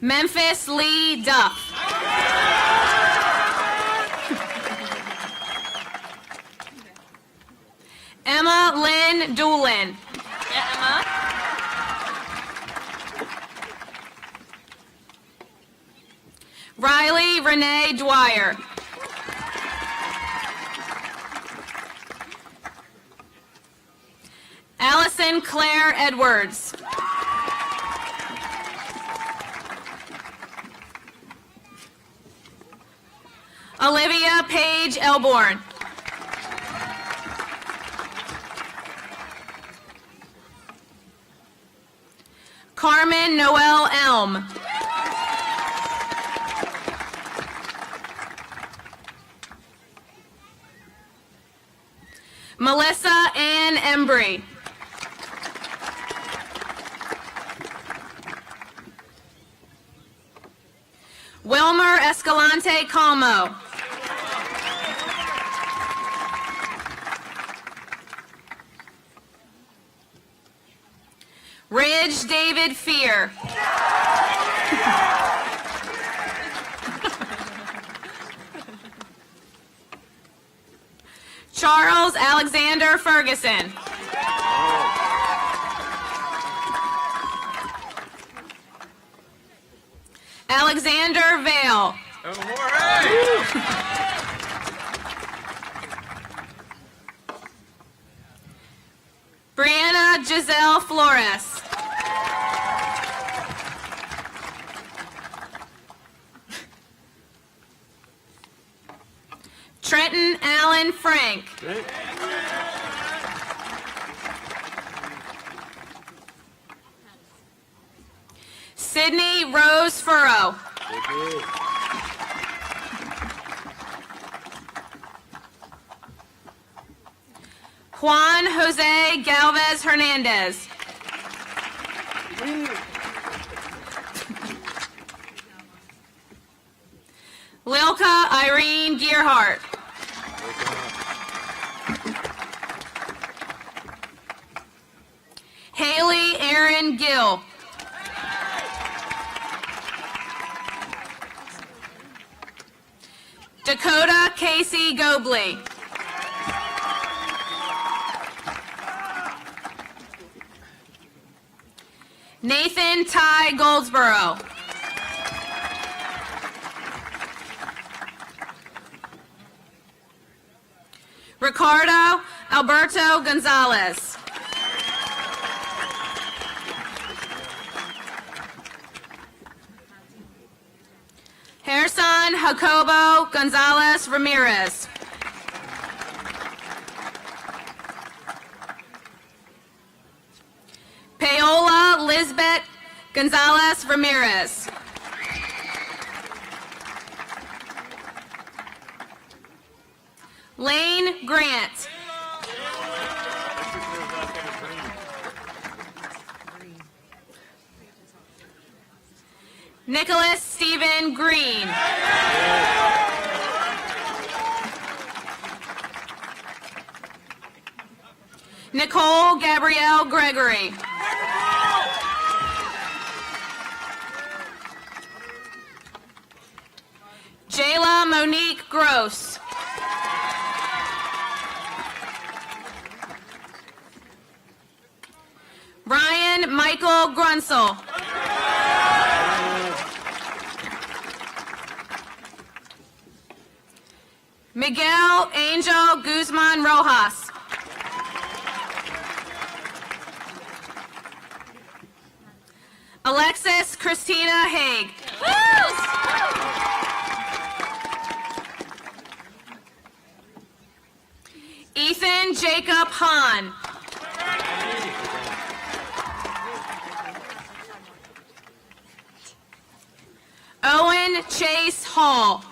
Memphis Lee Duff. Emma Lynn Doolin. Yeah, Emma. Riley Renee Dwyer. Allison Claire Edwards. Olivia Paige Elborn. Carmen Noel Elm. Melissa Ann Embry. Wilmer Escalante Calmo. Ridge David Fear. Charles Alexander Ferguson. Alexander Vale. Brianna Giselle Flores. Trenton Allen Frank. Sydney Rose Furrow. Juan Jose Galvez Hernandez. Lilka Irene Gearhart. Haley Aaron Gill. Dakota Casey Gobley. Nathan Ty Goldsboro. Ricardo Alberto Gonzalez. Harrison Jacobo Gonzalez Ramirez. Paola Lisbeth Gonzalez Ramirez. Lane Grant. Nicholas Stephen Green. Nicole Gabrielle Gregory. Jayla Monique Gross. Ryan Michael Grunsel. Miguel Angel Guzman Rojas. Alexis Christina Haig. Ethan Jacob Hahn. Owen Chase Hall.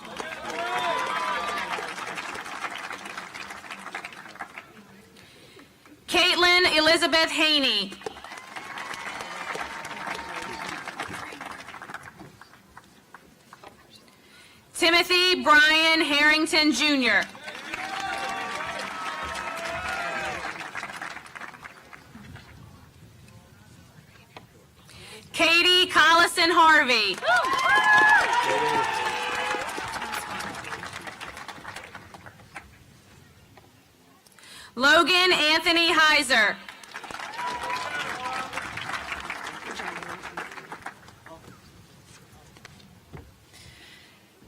Caitlin Elizabeth Haney. Timothy Brian Harrington Jr. Katie Collison Harvey. Logan Anthony Heiser.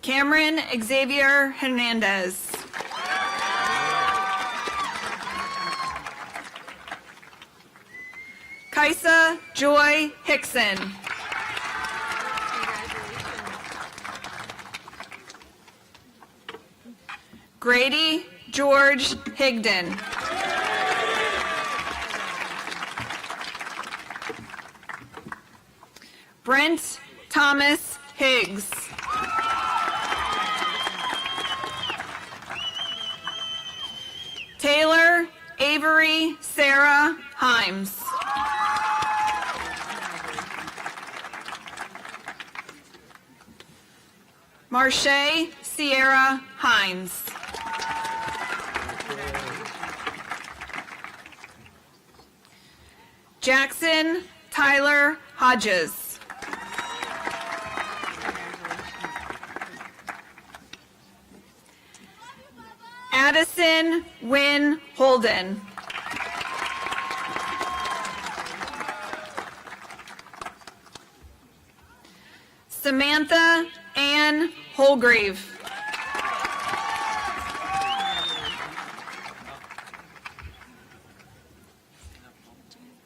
Cameron Xavier Hernandez. Kaisa Joy Hickson. Grady George Higdon. Brent Thomas Higgs. Taylor Avery Sarah Himes. Marche Sierra Hines. Jackson Tyler Hodges. Addison Wynn Holden. Samantha Ann Holgrave.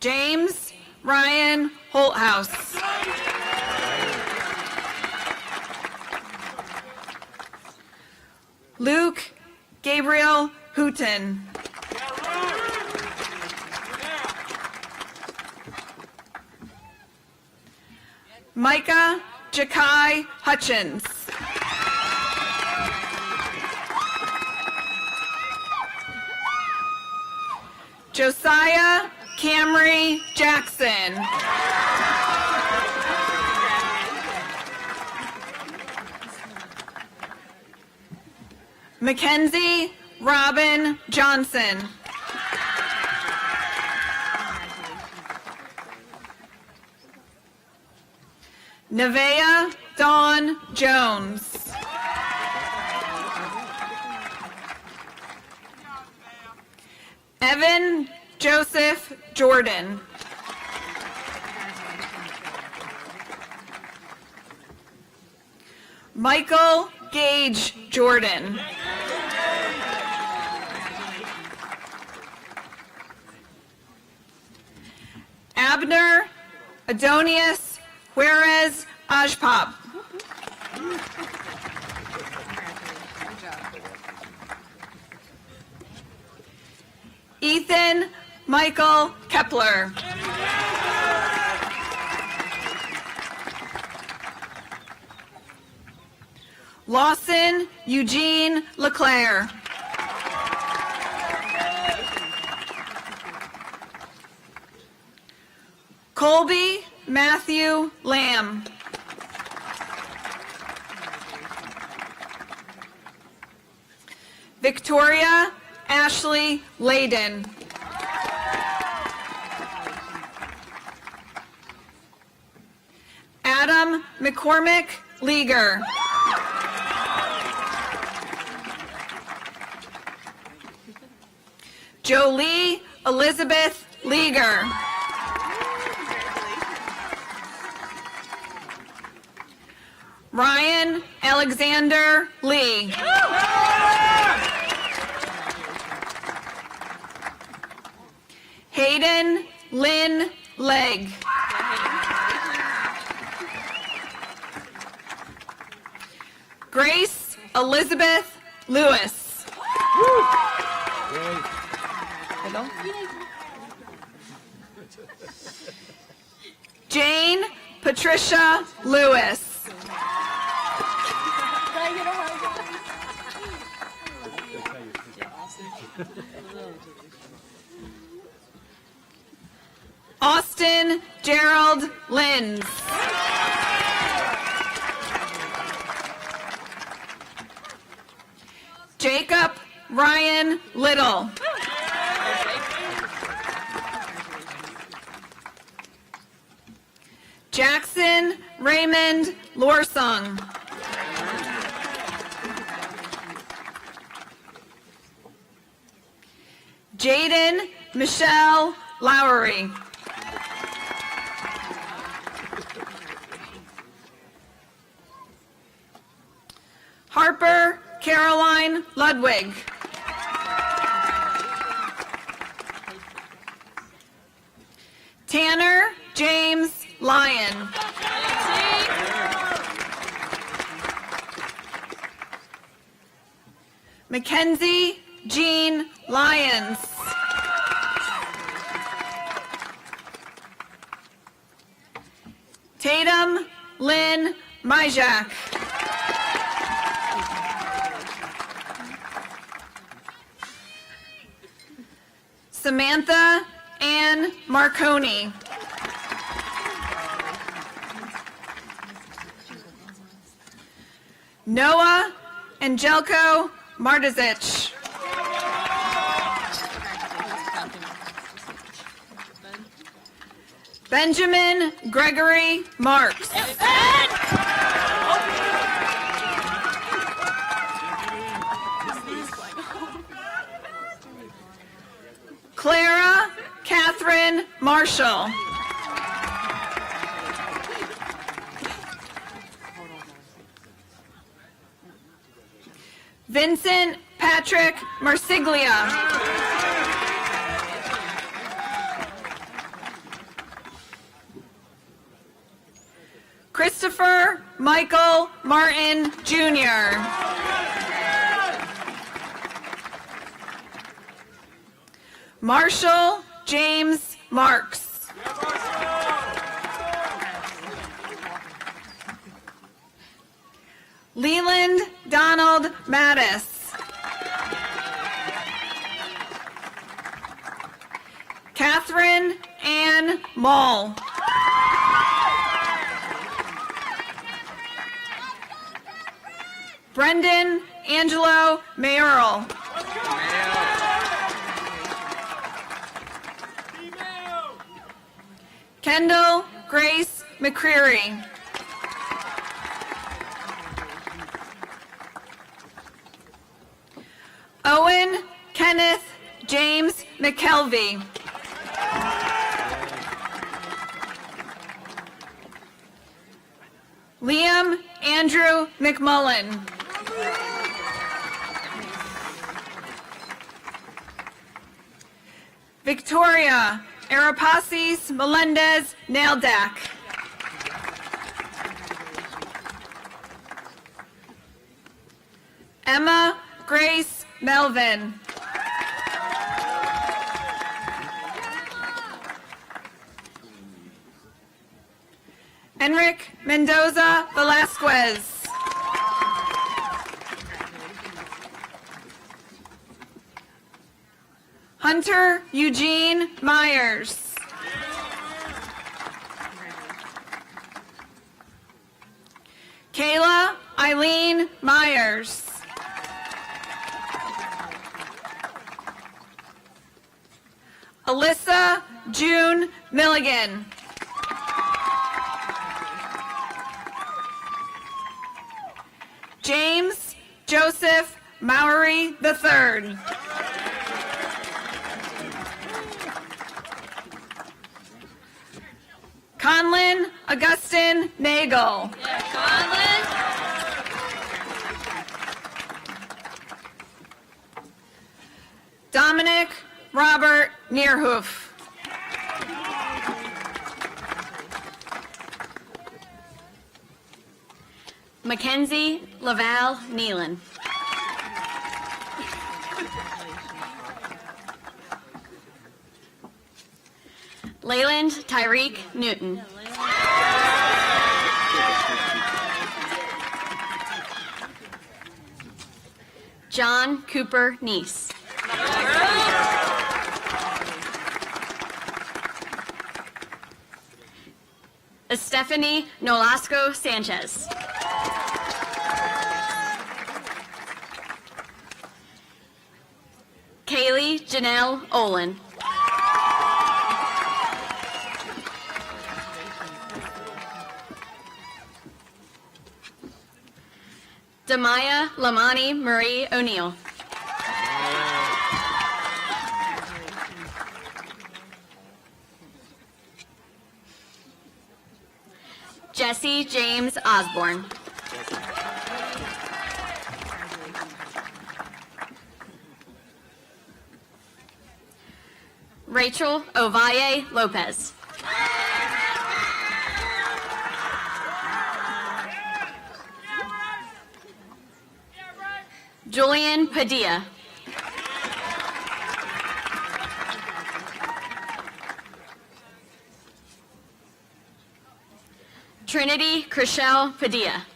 James Ryan Holthouse. Luke Gabriel Hooten. Micah Jakai Hutchins. Josiah Camry Jackson. Mackenzie Robin Johnson. Nevaeh Dawn Jones. Evan Joseph Jordan. Michael Gage Jordan. Abner Adonius Juarez Ajpop. Ethan Michael Kepler. Lawson Eugene LeClaire. Colby Matthew Lamb. Victoria Ashley Layden. Adam McCormick Leaguer. Jolie Elizabeth Leaguer. Ryan Alexander Lee. Hayden Lynn Legg. Grace Elizabeth Lewis. Hello? Jane Patricia Lewis. Austin Gerald Linz. Jacob Ryan Little. Jackson Raymond Lorsung. Jaden Michelle Lowry. Harper Caroline Ludwig. Tanner James Lyon. Mackenzie Jean Lyons. Tatum Lynn Myjak. Samantha Ann Marconi. Noah Angelko Martizich. Benjamin Gregory Marks. Clara Catherine Marshall. Vincent Patrick Marsiglia. Christopher Michael Martin Jr. Marshall James Marks. Mattis. Catherine Ann Mull. Brendan Angelo Mayoral. Kendall Grace McCreary. Owen Kenneth James McKelvey. Liam Andrew McMullen. Victoria Arapacis Melendez Naildak. Emma Grace Melvin. Enric Mendoza Velasquez. Hunter Eugene Myers. Kayla Eileen Myers. Alyssa June Milligan. James Joseph Mowry III. Conlin Augustin Nagel. Dominic Robert Neerhoof. Mackenzie Laval Nealon. Leyland Tyreek Newton. John Cooper Neese. Stephanie Nolasco Sanchez. Kaylee Janelle Olin. Damaya Lamani Marie O'Neill. Jesse James Osborne. Rachel Ovalle Lopez. Julian Padilla. Trinity Chriselle Padilla.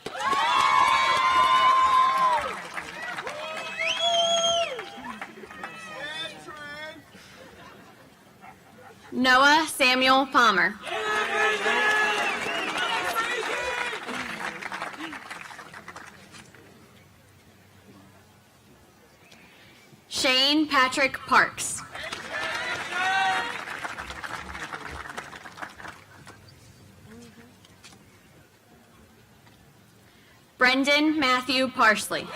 Noah Samuel Palmer. Shane Patrick Parks. Brendan Matthew Parsley.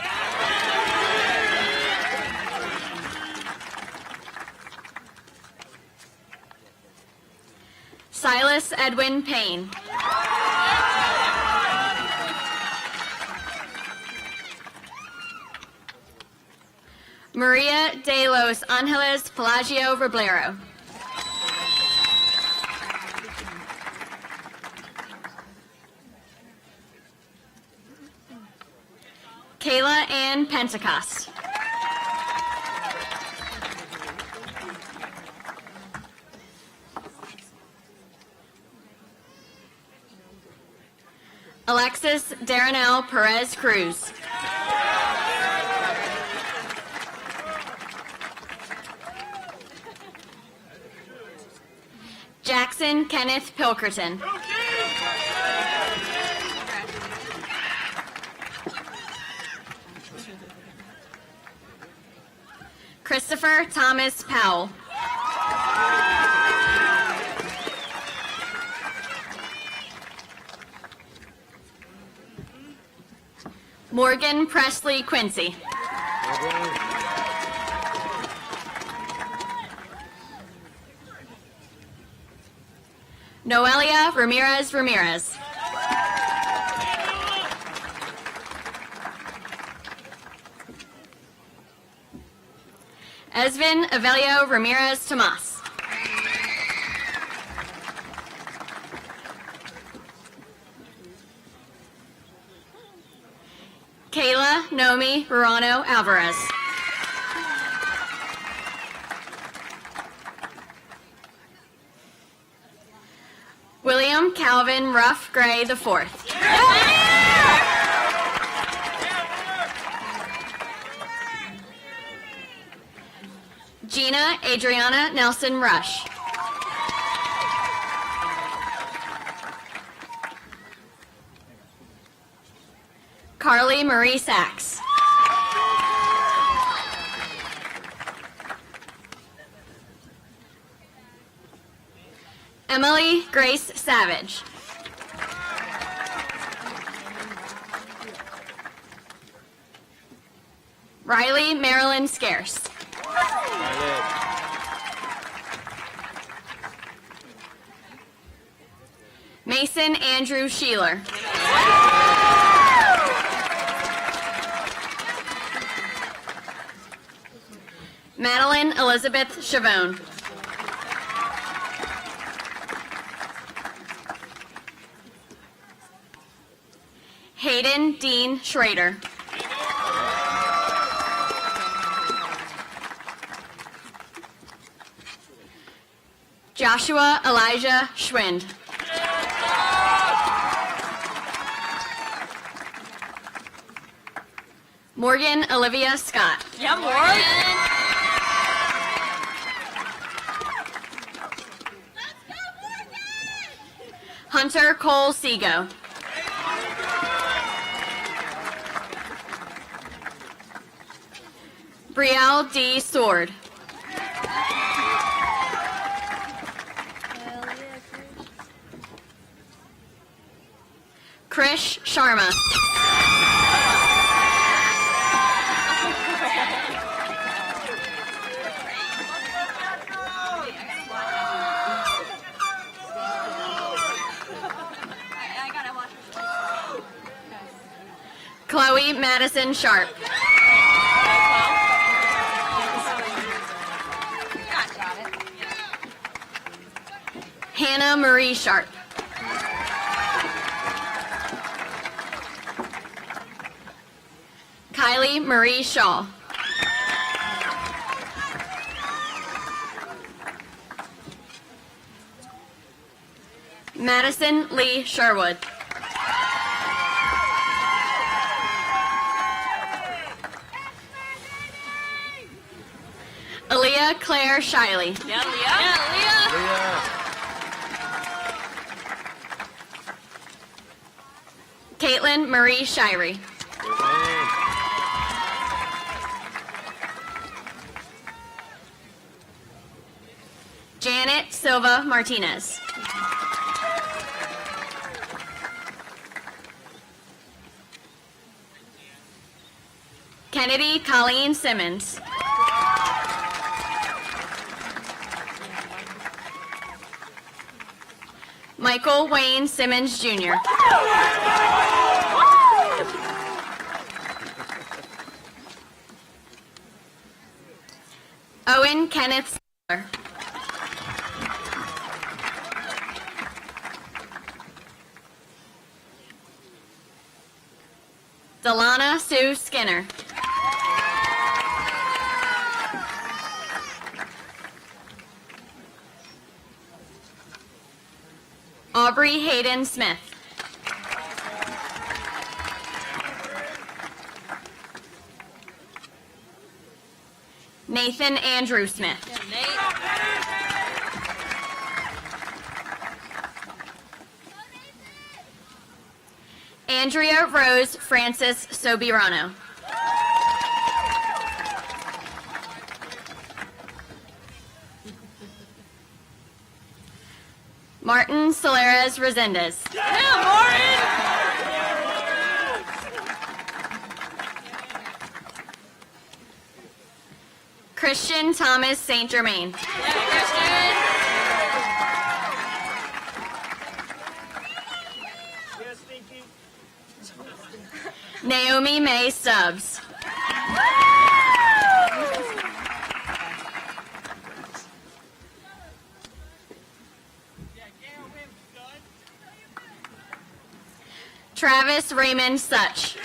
Silas Edwin Payne. Maria de los Angeles Pelagio Roblero. Kayla Ann Pentecost. Alexis Darnell Perez Cruz. Jackson Kenneth Pilkerton. Christopher Thomas Powell. Morgan Presley Quincy. Noelia Ramirez Ramirez. Esvin Avelio Ramirez Tomas. Kayla Nomi Verano Alvarez. William Calvin Ruff Gray IV. Gina Adriana Nelson Rush. Carly Marie Sachs. Emily Grace Savage. Riley Marilyn Scarce. Mason Andrew Sheeler. Madeline Elizabeth Chavone. Hayden Dean Schrader. Joshua Elijah Schwind. Morgan Olivia Scott. Yeah, Morgan. Hunter Cole Sego. Brielle D. Sword. Krish Sharma. Chloe Madison Sharp. Hannah Marie Sharp. Kylie Marie Shaw. Madison Lee Sherwood. Aaliyah Claire Shiley. Yeah, Leah. Caitlin Marie Shirey. Janet Silva Martinez. Kennedy Colleen Simmons. Michael Wayne Simmons Jr. Owen Kenneth Siller. Delana Sue Skinner. Aubrey Hayden Smith. Nathan Andrew Smith. Andrea Rose Francis Sobirano. Martin Solares Resendez. Christian Thomas St. Germain. Naomi May Stubbs. Travis Raymond Such.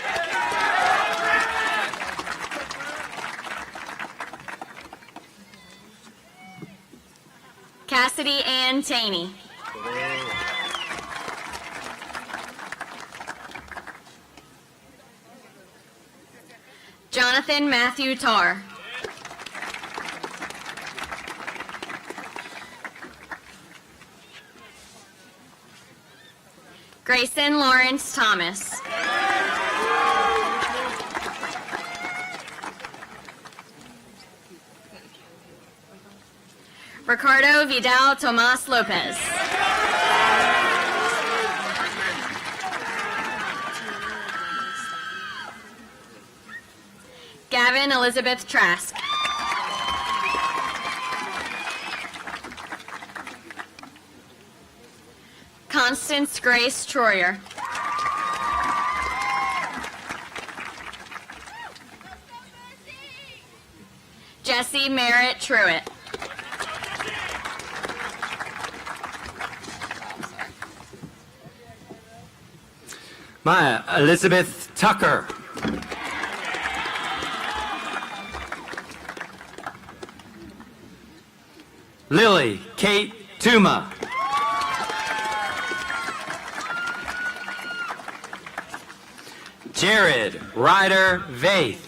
Cassidy Ann Taney. Jonathan Matthew Tarr. Grayson Lawrence Thomas. Ricardo Vidal Tomas Lopez. Gavin Elizabeth Trask. Constance Grace Troyer. Jesse Merritt Truitt. Maya Elizabeth Tucker. Lily Kate Tuma. Jared Ryder Vaith.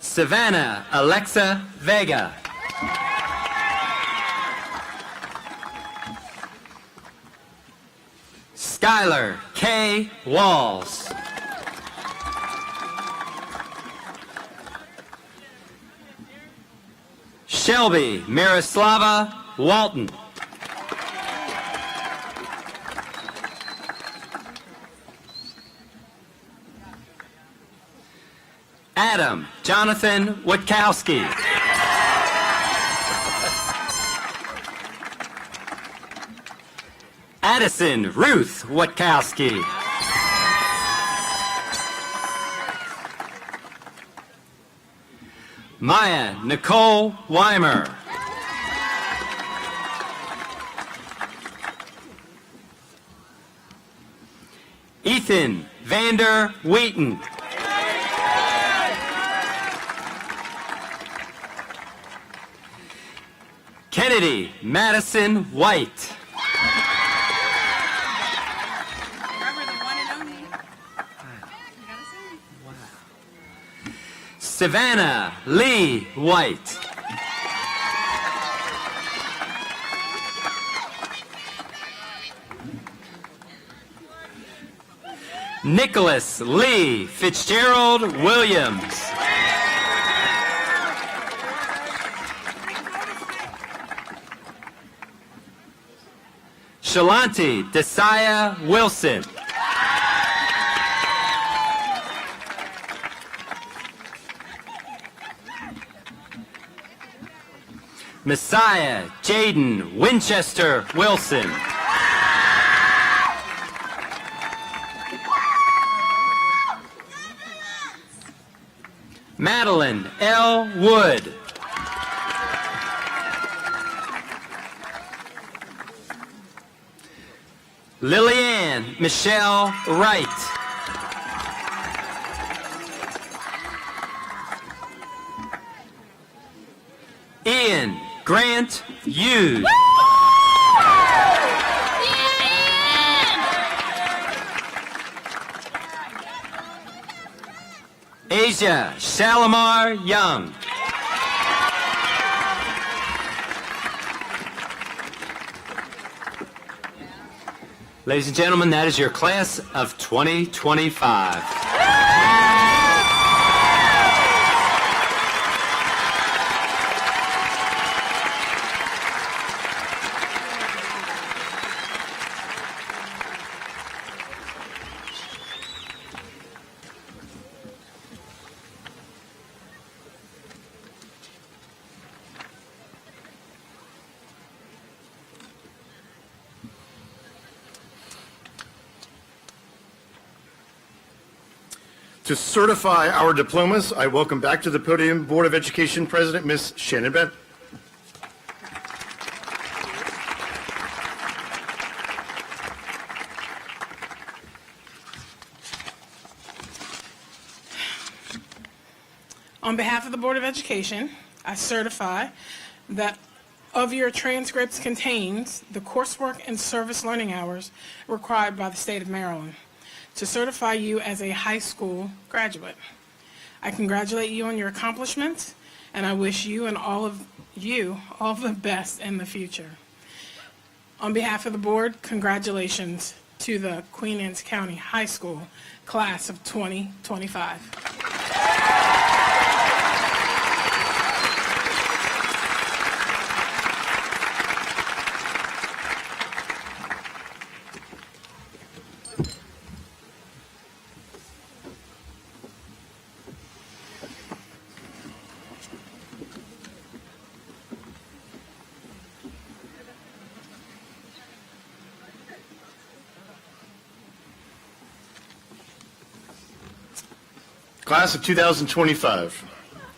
Savannah Alexa Vega. Skylar K. Walls. Shelby Miroslava Walton. Adam Jonathan Witkowski. Addison Ruth Witkowski. Maya Nicole Weimer. Ethan Vander Wheaton. Kennedy Madison White. Savannah Lee White. Nicholas Lee Fitzgerald Williams. Shalanti Desaya Wilson. Messiah Jaden Winchester Wilson. Madeline L. Wood. Lillianne Michelle Wright. Ian Grant Hughes. Asia Shalimar Young. Ladies and gentlemen, that is your class of 2025. To certify our diplomas, I welcome back to the podium Board of Education President, Ms. Shannon Bent. On behalf of the Board of Education, I certify that of your transcripts contains the coursework and service learning hours required by the state of Maryland to certify you as a high school graduate. I congratulate you on your accomplishments, and I wish you and all of you all the best in the future. On behalf of the board, congratulations to the Queen Anne's County High School class of 2025. Class of 2025,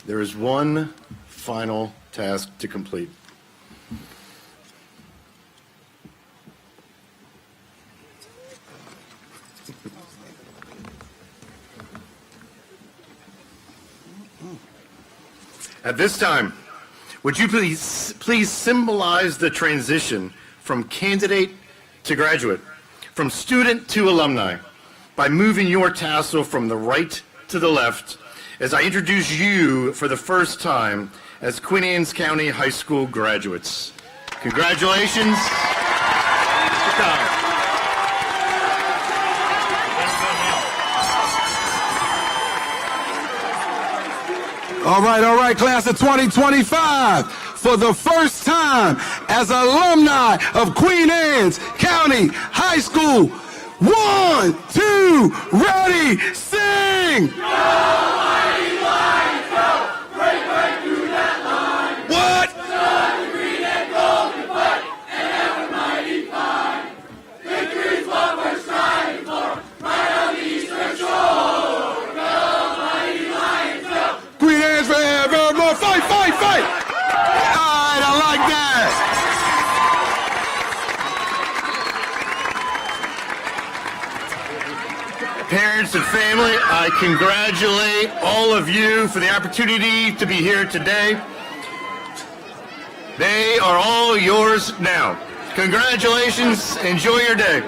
there is one final task to complete. At this time, would you please symbolize the transition from candidate to graduate, from student to alumni, by moving your tassel from the right to the left as I introduce you for the first time as Queen Anne's County High School graduates. Congratulations. All right, class of 2025. For the first time as alumni of Queen Anne's County High School. 1, 2, ready, sing! What? Queen Anne's forevermore. Fight! All right, I like that. Parents and family, I congratulate all of you for the opportunity to be here today. They are all yours now. Congratulations. Enjoy your day.